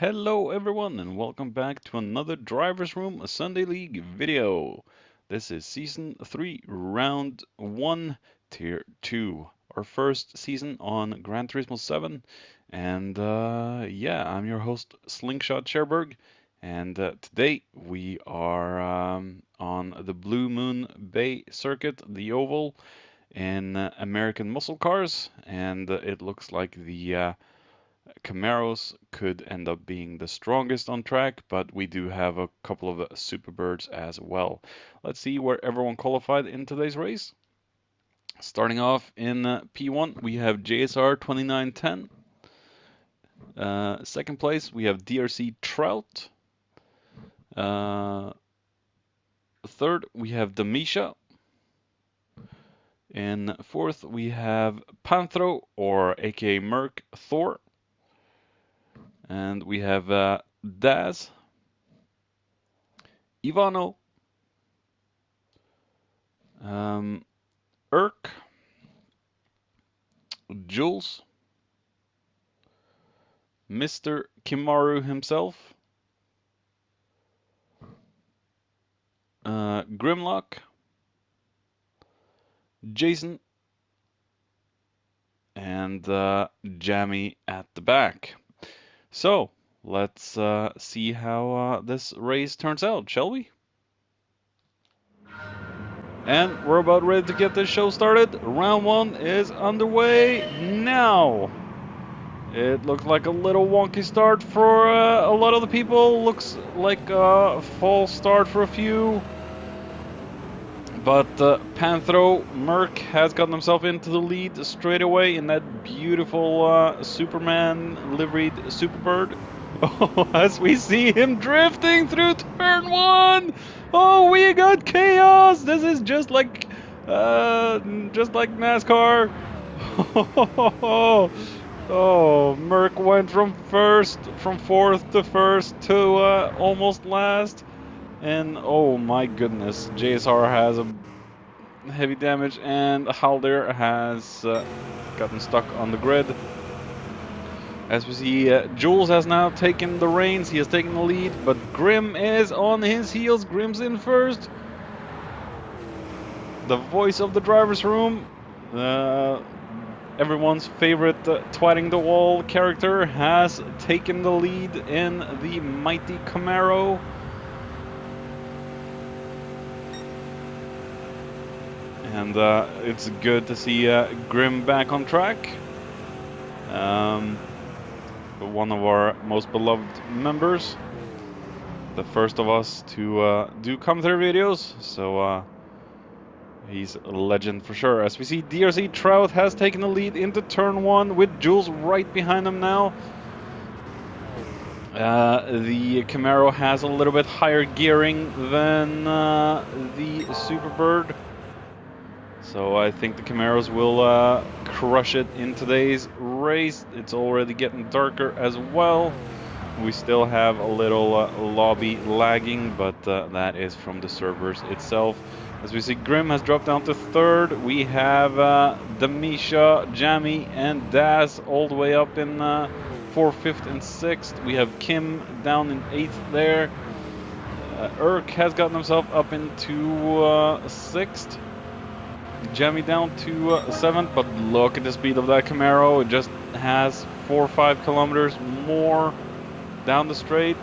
Hello everyone and welcome back to another Drivers Room Sunday League video. This is Season 3, Round 1, Tier 2. Our first season on Gran Turismo 7. And yeah, I'm your host Slingshot Cherberg. And today we are on the Blue Moon Bay Circuit, the Oval, in American Muscle Cars. And it looks like the Camaros could end up being the strongest on track, but we do have a couple of Superbirds as well. Let's see where everyone qualified in today's race. Starting off in P1, we have JSR 2910. Second place, we have DRC Trout. Third, we have Demisha. In fourth, we have Panthro, or aka Merc Thor. And we have Daz, Ivano, Urk, Jules, Mr. Kimaru himself, Grimlock, Jason, and Jammy at the back. So, let's see how this race turns out, shall we? And we're about ready to get this show started. Round 1 is underway now. It looked like a little wonky start for a lot of the people. Looks like a false start for a few. But Panthro Merc has gotten himself into the lead straight away in that beautiful Superman liveried Superbird. Oh, as we see him drifting through turn 1. Oh, we got chaos. This is just like NASCAR. Oh, Merc went from fourth to first to almost last. And oh my goodness, JSR has a heavy damage, and Haldir has gotten stuck on the grid. As we see, Jules has now taken the reins, he has taken the lead, but Grim is on his heels. Grim's in first. The voice of the driver's room, everyone's favorite twatting the wall character, has taken the lead in the mighty Camaro. And it's good to see Grim back on track. One of our most beloved members. The first of us to do commentary videos. So he's a legend for sure. As we see, DRC Trout has taken the lead into turn 1 with Jules right behind him now. The Camaro has a little bit higher gearing than the Superbird. So I think the Camaros will crush it in today's race. It's already getting darker as well. We still have a little lobby lagging, but that is from the servers itself. As we see, Grim has dropped down to third. We have Demisha, Jammy, and Daz all the way up in 4th, 5th, and 6th. We have Kim down in 8th there. Urk has gotten himself up into 6th. Jammy down to 7th, but look at the speed of that Camaro. It just has 4 or 5 kilometers more down the straight.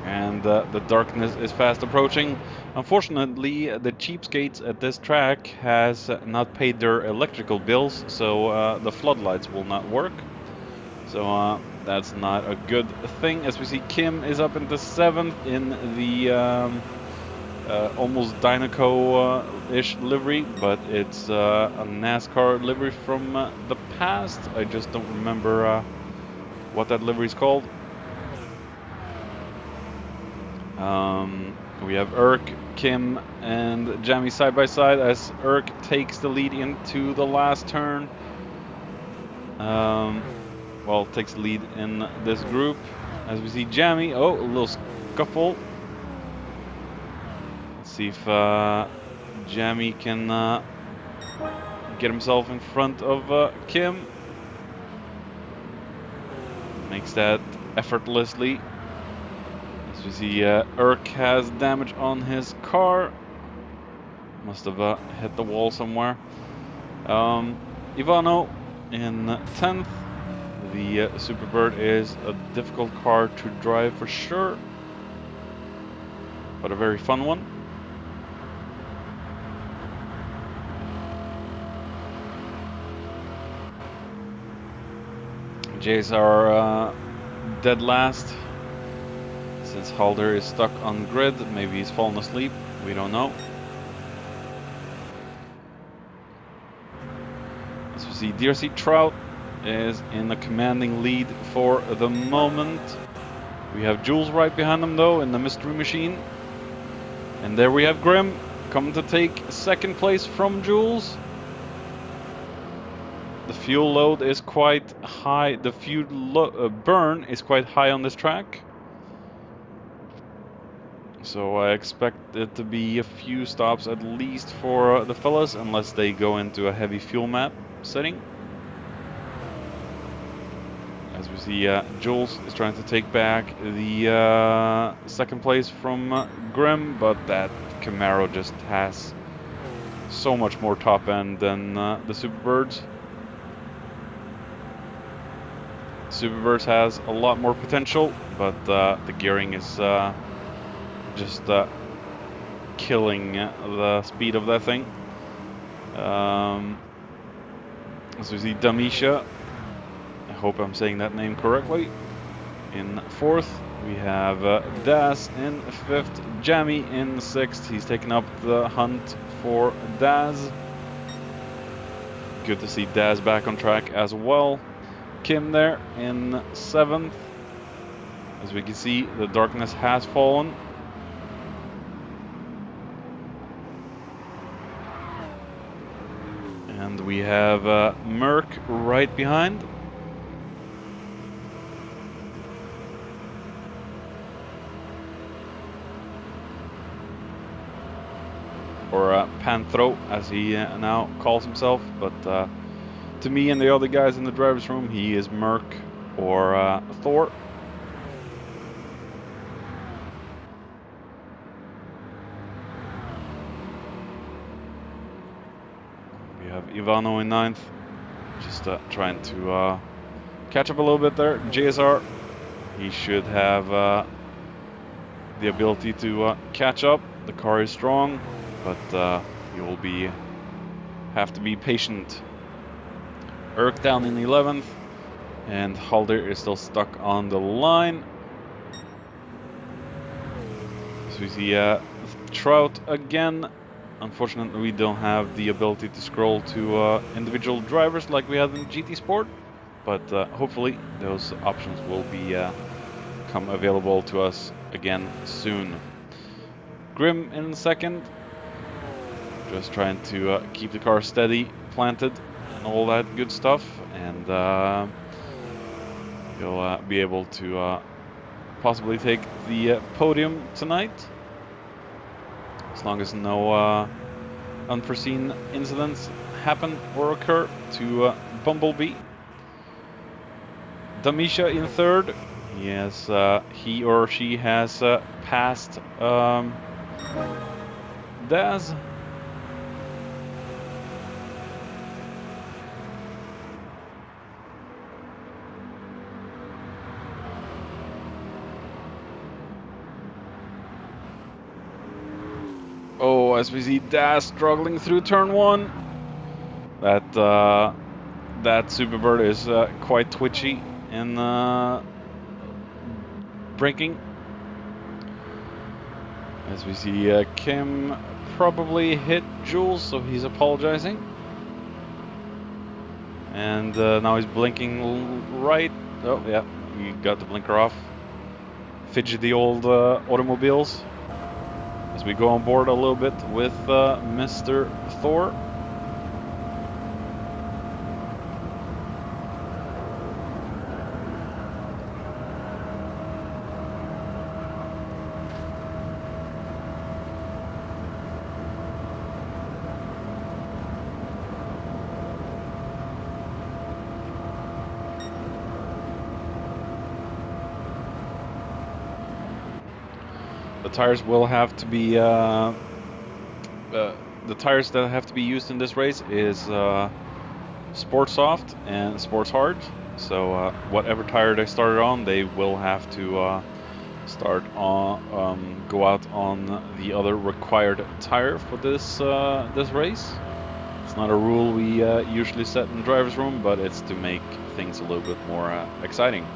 And the darkness is fast approaching. Unfortunately, the cheapskates at this track has not paid their electrical bills, so the floodlights will not work. So that's not a good thing. As we see, Kim is up into 7th in the almost Dynaco-ish livery, but it's a NASCAR livery from the past. I just don't remember what that livery is called. We have Urk, Kim, and Jammy side by side as Urk takes the lead into the last turn. Well, takes the lead in this group. As we see Jammy, oh, a little scuffle. See if Jammy can get himself in front of Kim. makes that effortlessly. As we see, Urk has damage on his car. Must have hit the wall somewhere. Ivano in 10th. The Superbird is a difficult car to drive for sure, but a very fun one. JSR dead last. Since Halder is stuck on grid, maybe he's fallen asleep, we don't know. As we see, DRC Trout is in a commanding lead for the moment. We have Jules right behind him though in the Mystery Machine. And there we have Grim coming to take second place from Jules. The fuel load is quite high, the fuel burn is quite high on this track. So I expect it to be a few stops at least for the fellas, unless they go into a heavy fuel map setting. As we see, Jules is trying to take back the second place from Grim, but that Camaro just has so much more top end than the Superbirds. Superbirds has a lot more potential, but the gearing is just killing the speed of that thing. As we see, Damisha, I hope I'm saying that name correctly, in 4th. We have Daz in 5th, Jammy in 6th. He's taking up the hunt for Daz. Good to see Daz back on track as well. Kim there in 7th. As we can see, the darkness has fallen. And we have Merc right behind. Or Panthro, as he now calls himself. But to me and the other guys in the driver's room, he is Merc or Thor. We have Ivano in 9th, just trying to catch up a little bit there. JSR, he should have the ability to catch up. The car is strong, but he will have to be patient. Urk down in 11th, and Halder is still stuck on the line. So we see Trout again. Unfortunately, we don't have the ability to scroll to individual drivers like we had in GT Sport, but hopefully those options will become available to us again soon. Grim in 2nd, just trying to keep the car steady, planted, and all that good stuff, and he'll be able to possibly take the podium tonight, as long as no unforeseen incidents happen or occur to Bumblebee. Damisha in 3rd. Yes, he or she has passed Daz. Oh, as we see Daz struggling through turn 1. That Superbird is quite twitchy in braking. As we see, Kim probably hit Jules, so he's apologizing. And now he's blinking right. Oh yeah, he got the blinker off. Fidgety old automobiles. As we go on board a little bit with Mr. Thor. The tires will have to be the tires that have to be used in this race is Sport Soft and Sports Hard. So whatever tire they started on, they will have to go out on the other required tire for this this race. It's not a rule we usually set in the driver's room, but it's to make things a little bit more exciting.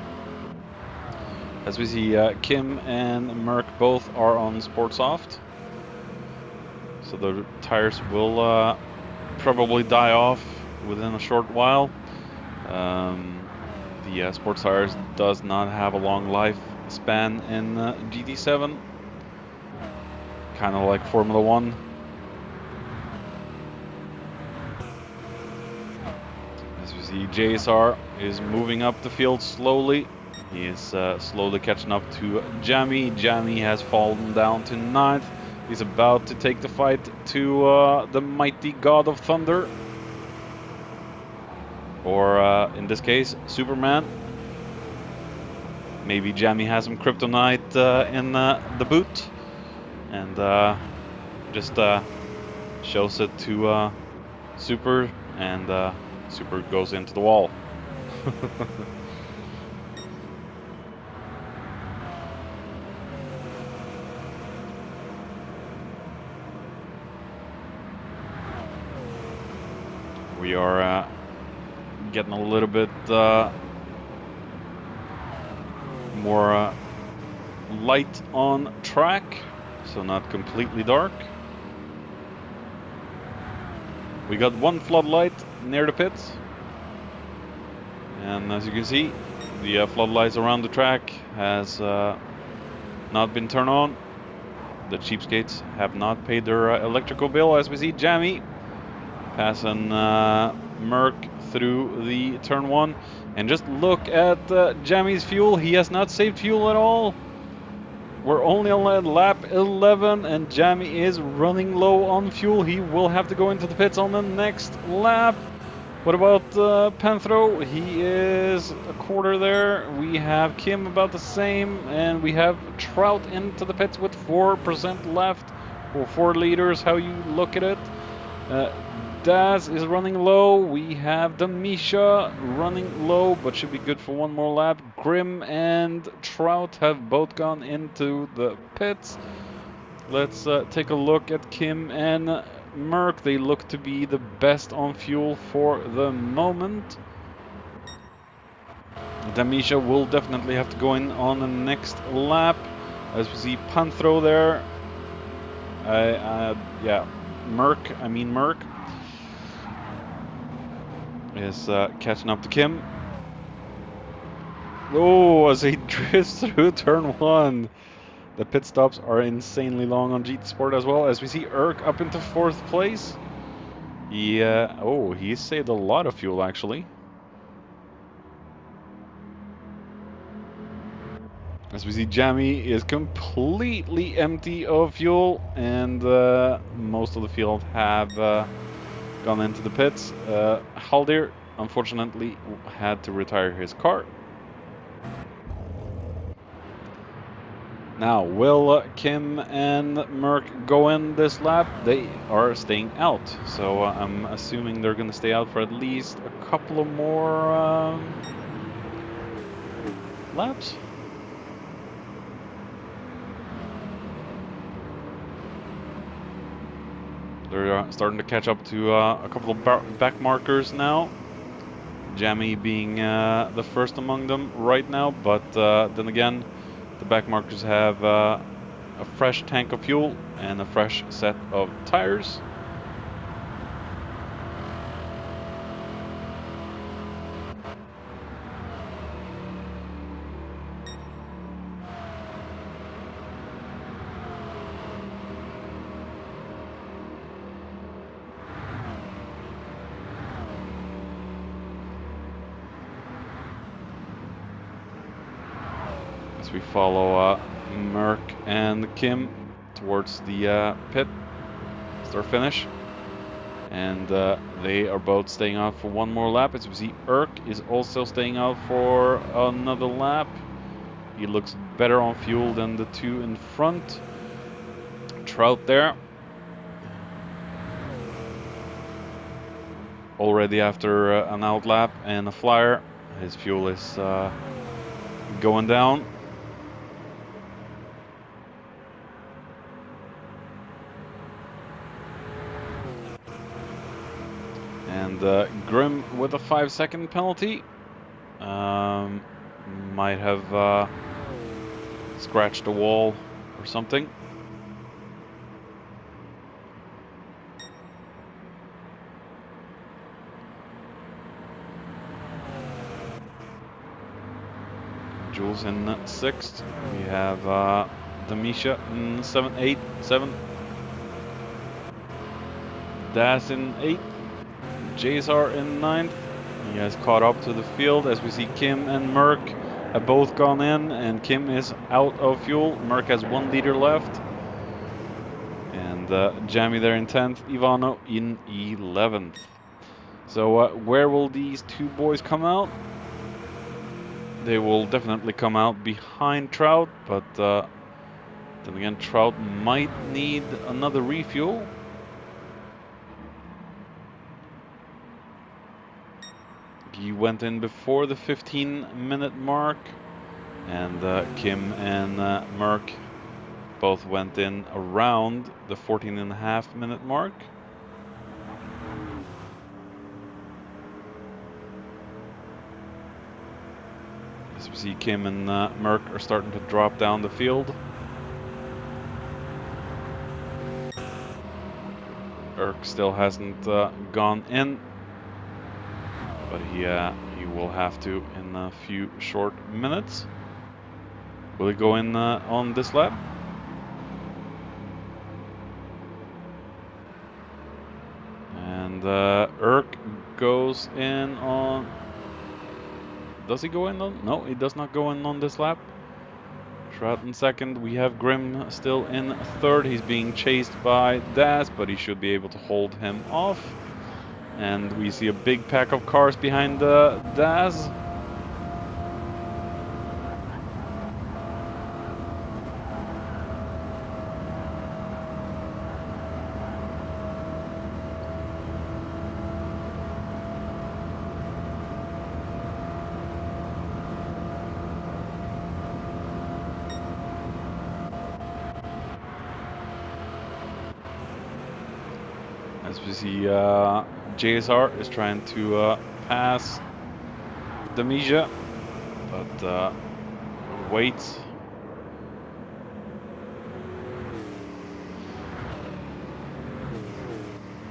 As we see, Kim and Merck both are on Sport Soft, so the tires will probably die off within a short while. The Sports tires does not have a long lifespan in GT7, kind of like Formula 1. As we see, JSR is moving up the field slowly. He is slowly catching up to Jamie. Jamie has fallen down to 9th. He's about to take the fight to the mighty God of Thunder. Or in this case, Superman. Maybe Jamie has some kryptonite in the boot. And just shows it to Super. And Super goes into the wall. We are getting a little bit more light on track, so not completely dark. We got one floodlight near the pits, and as you can see, the floodlights around the track has not been turned on. The cheapskates have not paid their electrical bill. As we see Jamie passing Merck through the turn 1, and just look at Jamie's fuel. He has not saved fuel at all. We're only on lap 11 and Jamie is running low on fuel. He will have to go into the pits on the next lap. What about Panthro? He is a quarter there. We have Kim about the same, and we have Trout into the pits with 4% left, or 4 liters, how you look at it. Daz is running low. We have Damisha running low, but should be good for one more lap. Grim and Trout have both gone into the pits. Let's take a look at Kim and Merck. They look to be the best on fuel for the moment. Damisha will definitely have to go in on the next lap. As we see Panthro there. Yeah, Merck is catching up to Kim. Oh, as he drifts through turn 1. The pit stops are insanely long on GT Sport as well. As we see Urk up into 4th place. He saved a lot of fuel actually. As we see Jamie is completely empty of fuel, and most of the field have gone into the pits. Haldir unfortunately had to retire his car. Now, will Kim and Merck go in this lap? They are staying out, so I'm assuming they're going to stay out for at least a couple of more laps. They're starting to catch up to a couple of back markers now. Jamie being the first among them right now, but then again, the back markers have a fresh tank of fuel and a fresh set of tires. We follow Merck and Kim towards the pit start finish, and they are both staying out for one more lap. As we see, Urk is also staying out for another lap. He looks better on fuel than the two in front. Trout there. Already after an outlap and a flyer, his fuel is going down. And Grimm with a 5-second penalty. Might have scratched the wall or something. Jules in 6th. We have Damisha in 7. Das in 8th. Jazar in 9th. He has caught up to the field as we see Kim and Merck have both gone in, and Kim is out of fuel. Merck has 1 liter left. And Jamie there in 10th. Ivano in 11th. So where will these two boys come out? They will definitely come out behind Trout, but then again, Trout might need another refuel. He went in before the 15-minute mark, and Kim and Merck both went in around the 14.5-minute mark. As we see, Kim and Merck are starting to drop down the field. Erk still hasn't gone in, but he will have to in a few short minutes. Will he go in on this lap? And Erk goes in on... Does he go in on? No, he does not go in on this lap. Trout in 2nd. We have Grimm still in 3rd. He's being chased by Das, but he should be able to hold him off. And we see a big pack of cars behind Das. As we see, JSR is trying to pass Damisha, but waits.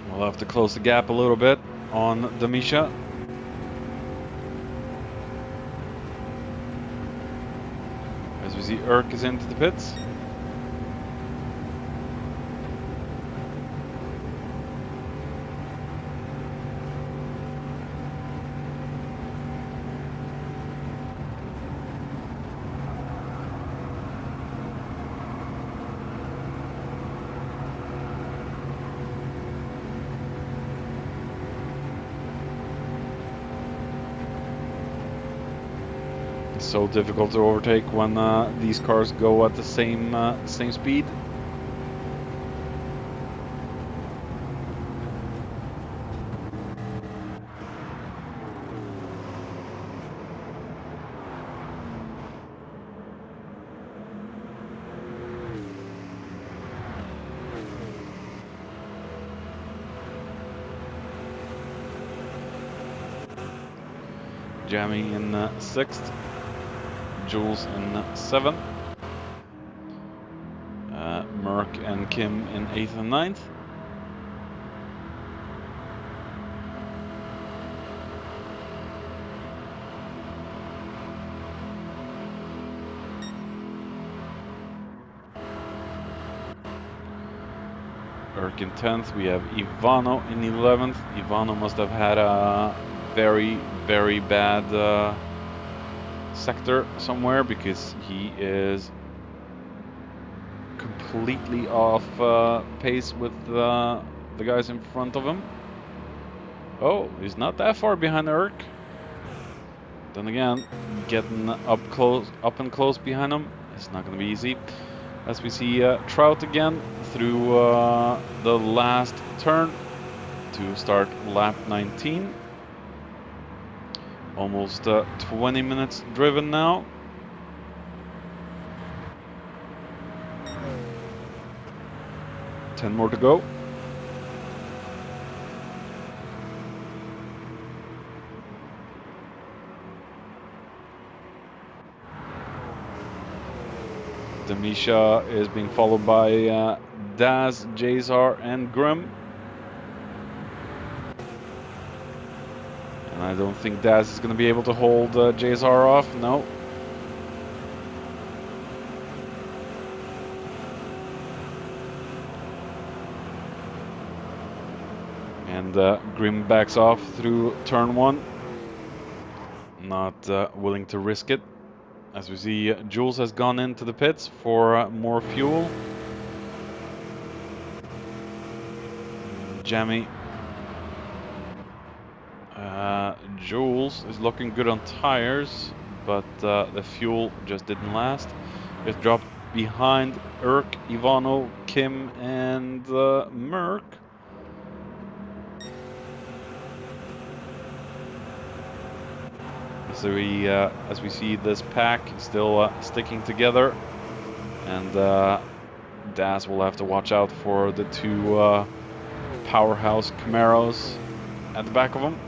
We'll have to close the gap a little bit on Damisha. As we see, Erk is into the pits. So difficult to overtake when these cars go at the same speed. Jamie in 6th. Jules in 7th. Merck and Kim in 8th and 9th. Erk in 10th. We have Ivano in 11th. Ivano must have had a very, very bad sector somewhere, because he is completely off pace with the guys in front of him. Oh, he's not that far behind Erk. Then again, getting up and close behind him, it's not going to be easy. as we see Trout again through the last turn to start lap 19. Almost 20 minutes driven now. Ten more to go. Demisha is being followed by Daz, Jazar, and Grim. And I don't think Daz is going to be able to hold Jazar off. No. And Grim backs off through turn 1. Not willing to risk it. As we see, Jules has gone into the pits for more fuel. Jammy. Jules is looking good on tires, but the fuel just didn't last. It dropped behind Urk, Ivano, Kim, and Merck. So as we see this pack still sticking together, and Daz will have to watch out for the two powerhouse Camaros at the back of him.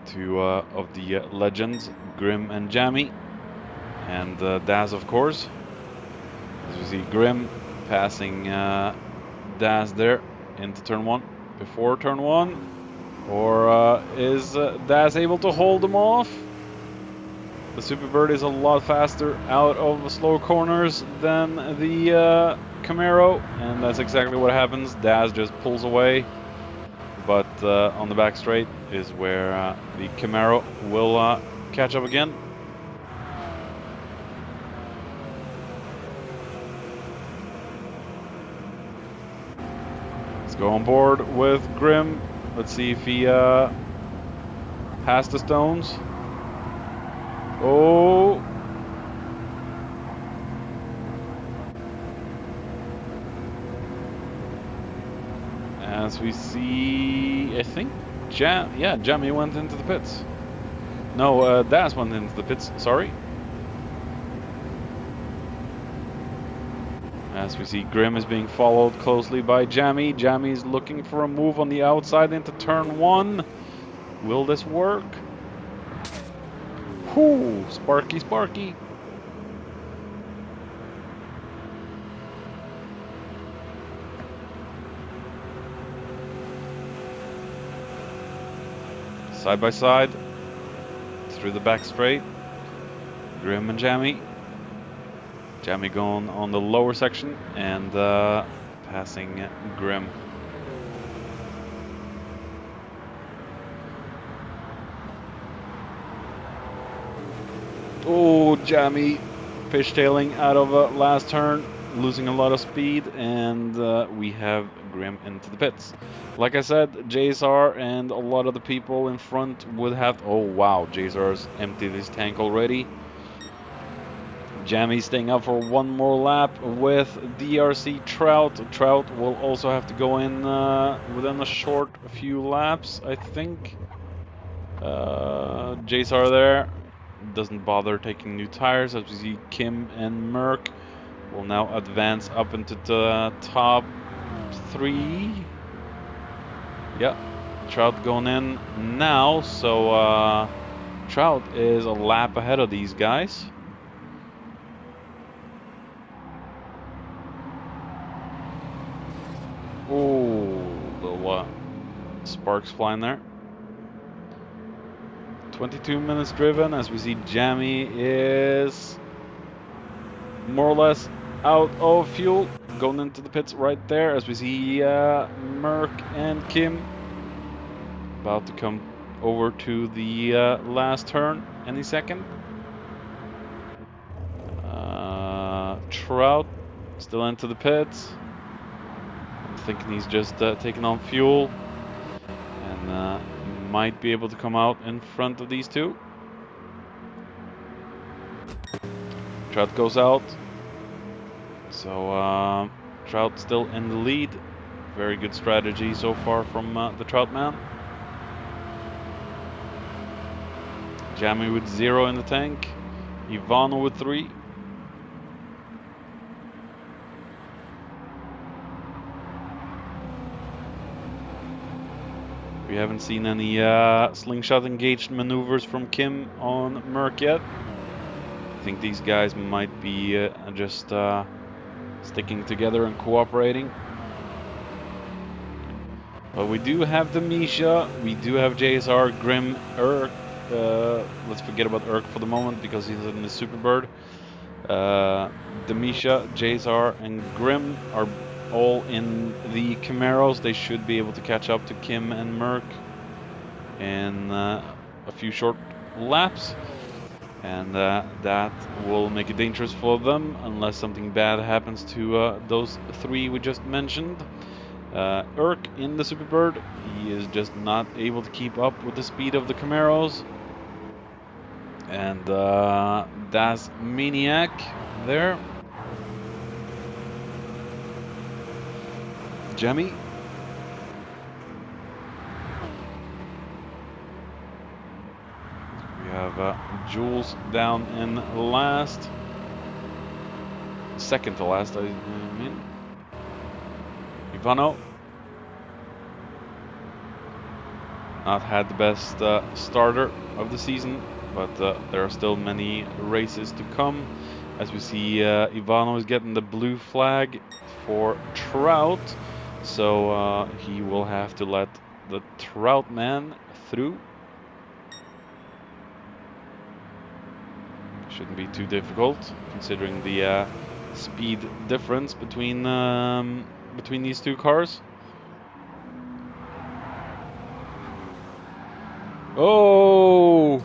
Two of the legends, Grim and Jammy, and Daz, of course. As we see Grim passing Daz there into turn 1, before turn 1. Or is Daz able to hold him off? The Superbird is a lot faster out of slow corners than the Camaro, and that's exactly what happens. Daz just pulls away, but on the back straight is where the Camaro will catch up again. Let's go on board with Grim. Let's see if he has the stones. Oh. As we see, I think Jammy went into the pits. No, Daz went into the pits, sorry. As we see, Grim is being followed closely by Jammy. Jammy's looking for a move on the outside into turn 1. Will this work? Whoo! Sparky, Sparky. Side by side. Through the back straight. Grim and Jammy. Jammy going on the lower section and passing Grim. Oh, Jammy fishtailing out of last turn, losing a lot of speed, and we have Grim into the pits. Like I said, JSR and a lot of the people in front would have... Oh wow, JSR's emptied his tank already. Jammy staying up for one more lap with DRC Trout. Trout will also have to go in within a short few laps, I think. JSR there doesn't bother taking new tires, as we see Kim and Merck will now advance up into the top 3. Yeah, Trout going in now, so Trout is a lap ahead of these guys. Oh, little sparks flying there. 22 minutes driven, as we see Jammy is more or less out of fuel, going into the pits right there, as we see Merck and Kim about to come over to the last turn any second. Trout still into the pits. I'm thinking he's just taking on fuel and might be able to come out in front of these two. Trout goes out. So Trout still in the lead. Very good strategy so far from the Trout man. Jamie with 0 in the tank. Ivano with 3. We haven't seen any slingshot engaged maneuvers from Kim on Merc yet. I think these guys might be just sticking together and cooperating. But we do have the Misha, we do have JSR, Grim, Urk. Let's forget about Urk for the moment because he's in the Superbird. The Misha, JSR, and Grim are all in the Camaros. They should be able to catch up to Kim and Merc in a few short laps. And that will make it dangerous for them unless something bad happens to those 3 we just mentioned. Urk in the Superbird, he is just not able to keep up with the speed of the Camaros. And Das Maniac there. Jemmy. We have Jules down in last. Second to last, I mean. Ivano. Not had the best starter of the season, but there are still many races to come. As we see, Ivano is getting the blue flag for Trout, so he will have to let the Trout man through. Shouldn't be too difficult, considering the speed difference between these 2 cars. Oh!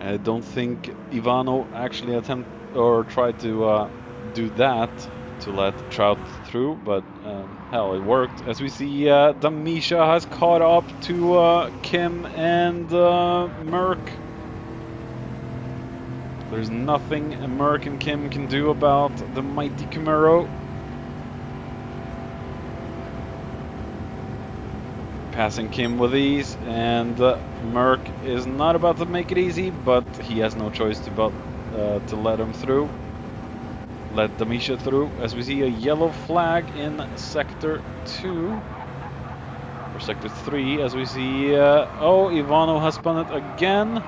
I don't think Ivano actually attempted or tried to do that to let Trout through, but hell, it worked. As we see, Damisha has caught up to Kim and Merc. There's nothing Merc and Kim can do about the mighty Camaro. Passing Kim with ease, and Merc is not about to make it easy, but he has no choice to let him through. Let Damisha through, as we see a yellow flag in Sector 2. Or Sector 3, as we see... oh, Ivano has spun it again.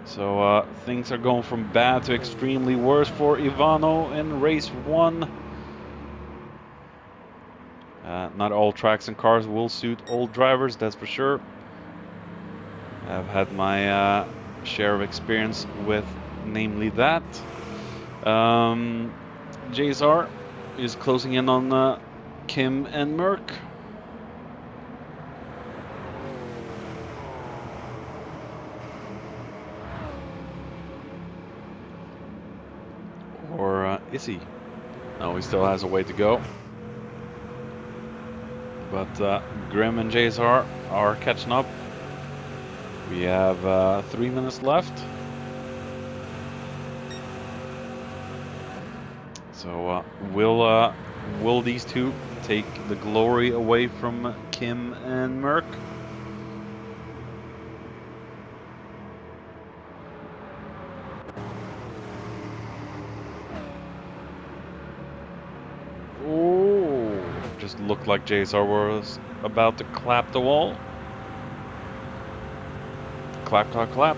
So things are going from bad to extremely worse for Ivano in race 1. Not all tracks and cars will suit all drivers, that's for sure. I've had my share of experience with namely that. JSR is closing in on Kim and Merc. Or is he? No, he still has a way to go. But Grim and JSR are catching up. We have 3 minutes left. So will these 2 take the glory away from Kim and Merc? Oh, just looked like JSR was about to clap the wall. Clap, clap, clap.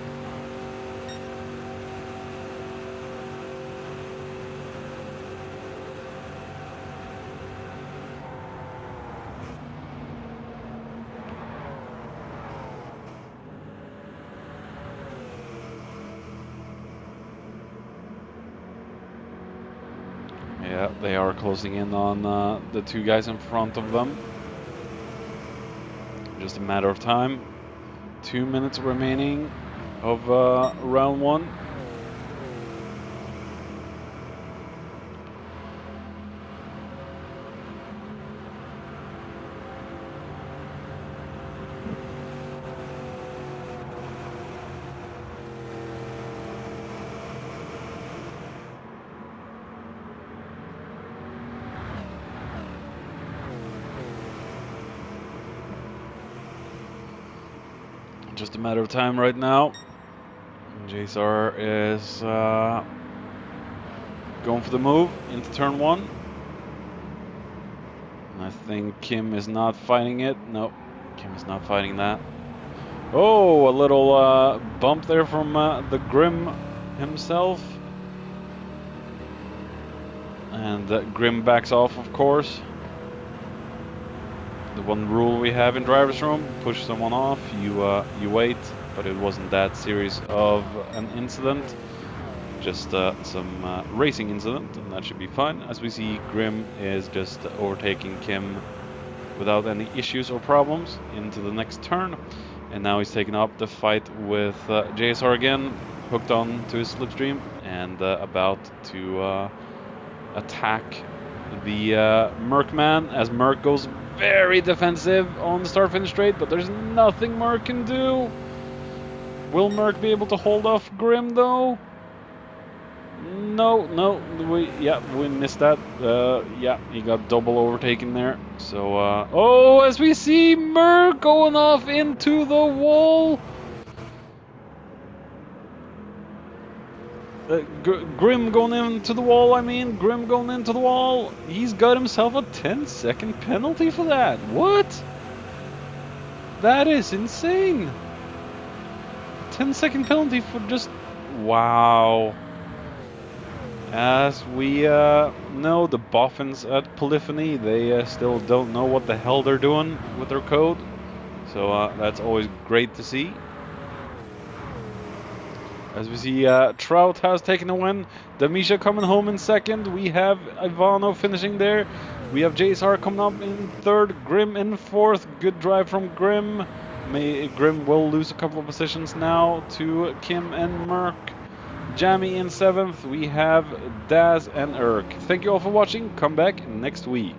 Yeah, they are closing in on the 2 guys in front of them. Just a matter of time. 2 minutes remaining of round 1. Just a matter of time right now. JSR is going for the move into turn 1. And I think Kim is not fighting it. No, Kim is not fighting that. Oh, a little bump there from the Grim himself. And Grim backs off, of course. The one rule we have in driver's room: push someone off, you wait. But it wasn't that serious of an incident, just some racing incident, and that should be fine. As we see, Grim is just overtaking Kim without any issues or problems into the next turn. And now he's taking up the fight with JSR again, hooked on to his slipstream, and about to attack the Merc-man, as Merc goes very defensive on the start-finish straight, but there's nothing Merc can do. Will Merc be able to hold off Grim, though? No, we missed that. Yeah, he got double overtaken there. So, oh, as we see Merc going off into the wall. Grim going into the wall, I mean. Grim going into the wall. He's got himself a 10-second penalty for that. What? That is insane. 10-second penalty for just... Wow. As we know, the boffins at Polyphony, they still don't know what the hell they're doing with their code. So that's always great to see. As we see, Trout has taken a win. Damisha coming home in second. We have Ivano finishing there. We have JSR coming up in third. Grim in fourth. Good drive from Grim. Grim will lose a couple of positions now to Kim and Merc. Jamie in seventh. We have Daz and Erk. Thank you all for watching. Come back next week.